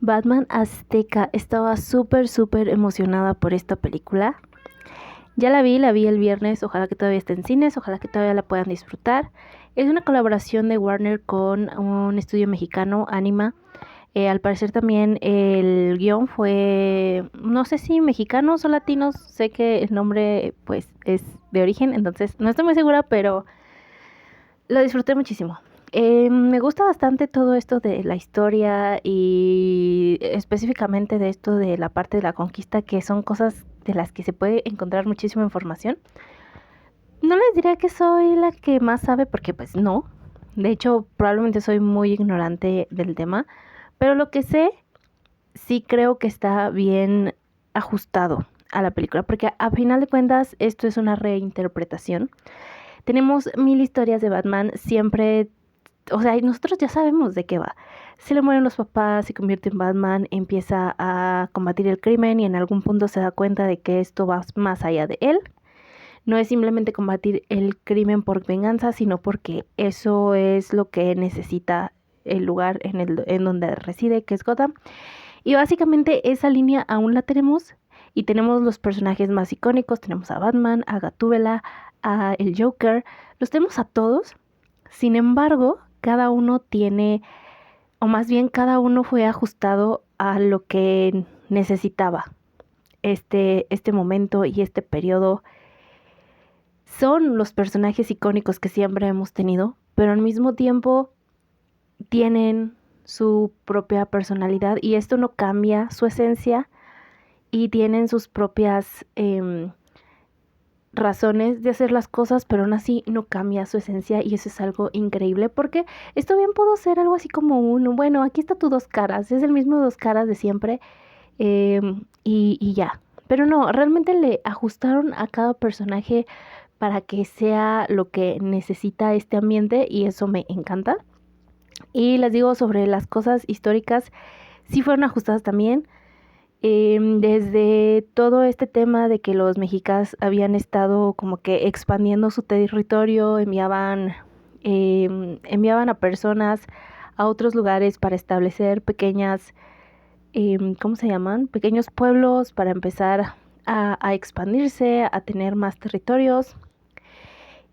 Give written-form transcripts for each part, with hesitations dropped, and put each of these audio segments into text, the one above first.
Batman Azteca. Estaba súper emocionada por esta película. Ya la vi el viernes, ojalá que todavía esté en cines, ojalá que todavía la puedan disfrutar. Es una colaboración de Warner con un estudio mexicano, Anima. Al parecer también el guión fue, no sé si mexicanos o latinos, sé que el nombre pues es de origen, entonces no estoy muy segura, pero lo disfruté muchísimo. Me gusta bastante todo esto de la historia y específicamente de esto de la parte de la conquista, que son cosas de las que se puede encontrar muchísima información. No les diría que soy la que más sabe porque pues no. De hecho, probablemente soy muy ignorante del tema, pero lo que sé sí creo que está bien ajustado a la película, porque a final de cuentas esto es una reinterpretación. Tenemos mil historias de Batman, siempre, o sea, nosotros ya sabemos de qué va. Se le mueren los papás, se convierte en Batman, empieza a combatir el crimen y en algún punto se da cuenta de que esto va más allá de él. No es simplemente combatir el crimen por venganza, sino porque eso es lo que necesita el lugar en donde reside, que es Gotham. Y básicamente esa línea aún la tenemos y tenemos los personajes más icónicos, tenemos a Batman, a Gatúbela, a el Joker, los tenemos a todos. Sin embargo, cada uno tiene, o más bien cada uno fue ajustado a lo que necesitaba este momento y este periodo. Son los personajes icónicos que siempre hemos tenido, pero al mismo tiempo tienen su propia personalidad y esto no cambia su esencia y tienen sus propias razones de hacer las cosas, pero aún así no cambia su esencia y eso es algo increíble porque esto bien pudo ser algo así como bueno, aquí está tu dos caras, es el mismo dos caras de siempre y ya. Pero no, realmente le ajustaron a cada personaje para que sea lo que necesita este ambiente y eso me encanta. Y les digo sobre las cosas históricas, sí fueron ajustadas también. Desde todo este tema de que los mexicas habían estado como que expandiendo su territorio, enviaban a personas a otros lugares para establecer pequeñas, ¿cómo se llaman? Pequeños pueblos para empezar a expandirse, a tener más territorios.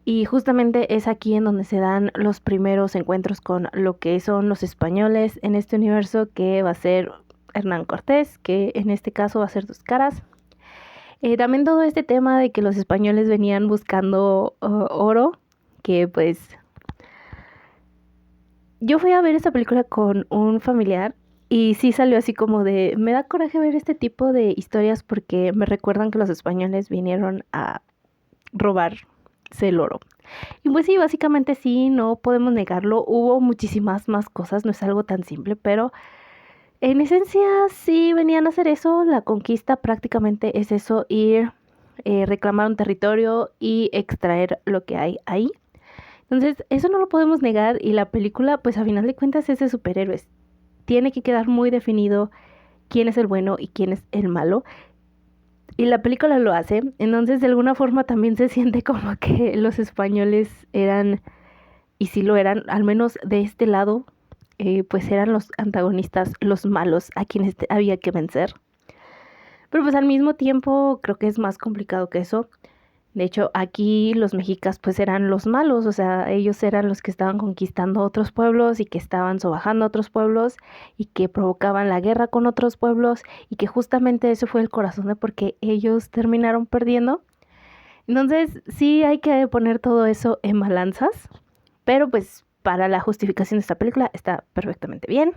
Y justamente es aquí en donde se dan los primeros encuentros con lo que son los españoles en este universo, que va a ser Hernán Cortés, que en este caso va a ser Dos Caras. También todo este tema de que los españoles venían buscando oro, que pues yo fui a ver esta película con un familiar y sí salió así como de, me da coraje ver este tipo de historias porque me recuerdan que los españoles vinieron a robarse el oro. Y pues sí, básicamente sí, no podemos negarlo, hubo muchísimas más cosas, no es algo tan simple, pero en esencia sí venían a hacer eso, la conquista prácticamente es eso, ir, reclamar un territorio y extraer lo que hay ahí. Entonces, eso no lo podemos negar y la película, pues a final de cuentas es de superhéroes. Tiene que quedar muy definido quién es el bueno y quién es el malo. Y la película lo hace, entonces de alguna forma también se siente como que los españoles eran, y sí lo eran, al menos de este lado, pues eran los antagonistas, los malos, a quienes había que vencer. Pero pues al mismo tiempo creo que es más complicado que eso. De hecho, aquí los mexicas pues eran los malos, o sea, ellos eran los que estaban conquistando otros pueblos y que estaban sobajando a otros pueblos y que provocaban la guerra con otros pueblos y que justamente eso fue el corazón de por qué ellos terminaron perdiendo. Entonces, sí hay que poner todo eso en balanzas, pero pues para la justificación de esta película está perfectamente bien.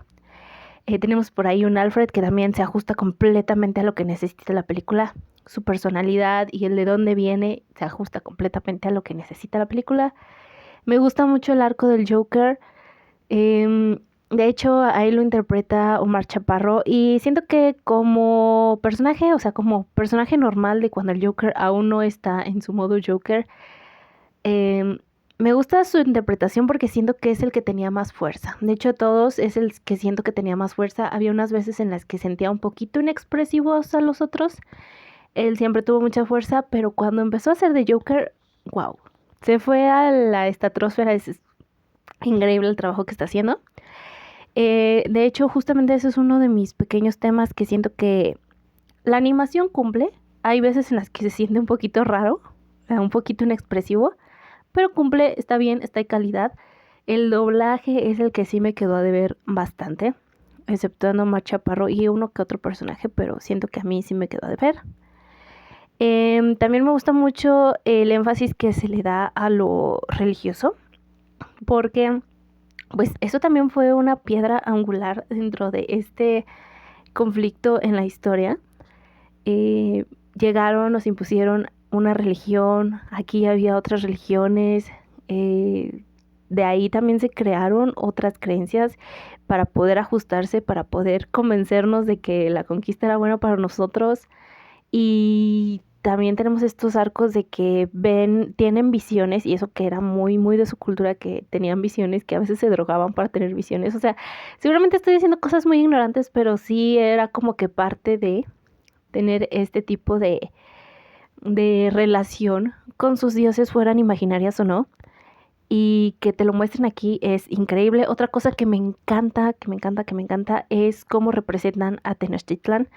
Tenemos por ahí un Alfred que también se ajusta completamente a lo que necesita la película. Su personalidad y el de dónde viene se ajusta completamente a lo que necesita la película. Me gusta mucho el arco del Joker. De hecho, ahí lo interpreta Omar Chaparro y siento que como personaje, o sea, como personaje normal de cuando el Joker aún no está en su modo Joker, eh, me gusta su interpretación porque siento que es el que tenía más fuerza. De hecho, todos es el que siento que tenía más fuerza. Había unas veces en las que sentía un poquito inexpresivos a los otros. Él siempre tuvo mucha fuerza, pero cuando empezó a ser de Joker, wow, se fue a la estratosfera. Es increíble el trabajo que está haciendo. De hecho, justamente ese es uno de mis pequeños temas que siento que la animación cumple. Hay veces en las que se siente un poquito raro, un poquito inexpresivo, pero cumple, está bien, está de calidad. El doblaje es el que sí me quedó a deber bastante, exceptuando a Mar Chaparro y uno que otro personaje, pero siento que a mí sí me quedó a deber. También me gusta mucho el énfasis que se le da a lo religioso, porque pues eso también fue una piedra angular dentro de este conflicto en la historia. Llegaron, nos impusieron una religión, aquí había otras religiones, de ahí también se crearon otras creencias para poder ajustarse, para poder convencernos de que la conquista era buena para nosotros. Y también tenemos estos arcos de que tienen visiones, y eso que era muy, muy de su cultura, que tenían visiones, que a veces se drogaban para tener visiones. O sea, seguramente estoy diciendo cosas muy ignorantes, pero sí era como que parte de tener este tipo de relación con sus dioses, fueran imaginarias o no. Y que te lo muestren aquí es increíble. Otra cosa que me encanta, que me encanta es cómo representan a Tenochtitlan.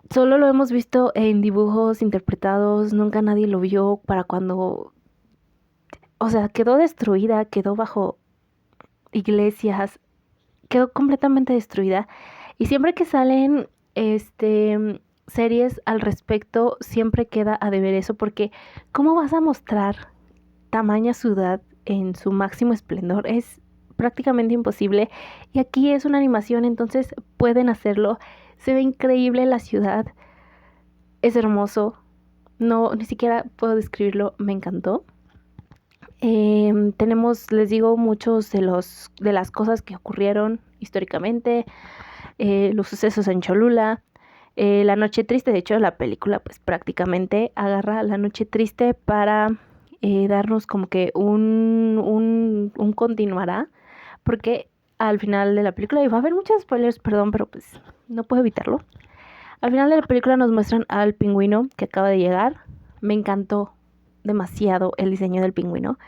Solo lo hemos visto en dibujos interpretados, nunca nadie lo vio para cuando, o sea, quedó destruida, quedó bajo iglesias, quedó completamente destruida. Y siempre que salen series al respecto, siempre queda a deber eso, porque ¿cómo vas a mostrar tamaña ciudad en su máximo esplendor? Es prácticamente imposible. Y aquí es una animación, entonces pueden hacerlo. Se ve increíble la ciudad. Es hermoso. No, ni siquiera puedo describirlo. Me encantó. Tenemos, les digo, muchos de las cosas que ocurrieron históricamente, los sucesos en Cholula, la noche triste. De hecho, la película pues prácticamente agarra la noche triste para darnos como que un continuará, porque al final de la película, y va a haber muchos spoilers, perdón, pero pues no puedo evitarlo. Al final de la película nos muestran al pingüino que acaba de llegar. Me encantó demasiado el diseño del pingüino.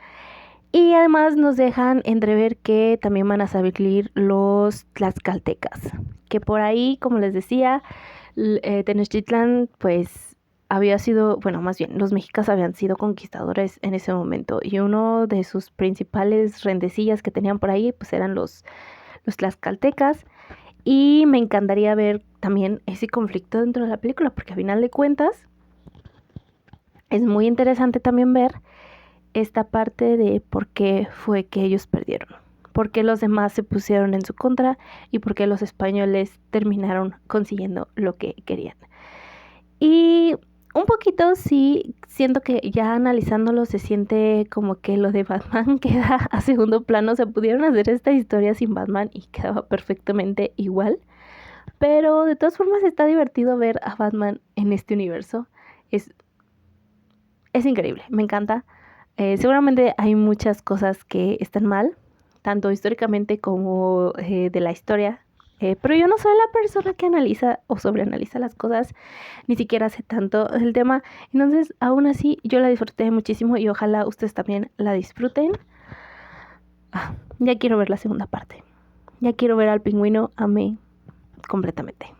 Y además nos dejan entrever que también van a salir los tlaxcaltecas. Que por ahí, como les decía, Tenochtitlan pues había sido, bueno, más bien, los mexicas habían sido conquistadores en ese momento. Y uno de sus principales rendecillas que tenían por ahí pues eran los tlaxcaltecas. Y me encantaría ver también ese conflicto dentro de la película, porque a final de cuentas es muy interesante también ver esta parte de por qué fue que ellos perdieron, por qué los demás se pusieron en su contra y por qué los españoles terminaron consiguiendo lo que querían. Y un poquito sí, siento que ya analizándolo se siente como que lo de Batman queda a segundo plano. Se pudieron hacer esta historia sin Batman y quedaba perfectamente igual. Pero de todas formas está divertido ver a Batman en este universo. Es, es increíble, me encanta. Seguramente hay muchas cosas que están mal, tanto históricamente como de la historia. Pero yo no soy la persona que analiza o sobreanaliza las cosas, ni siquiera sé tanto del tema. Entonces, aún así, yo la disfruté muchísimo y ojalá ustedes también la disfruten. Ya quiero ver la segunda parte. Ya quiero ver al pingüino a mí completamente.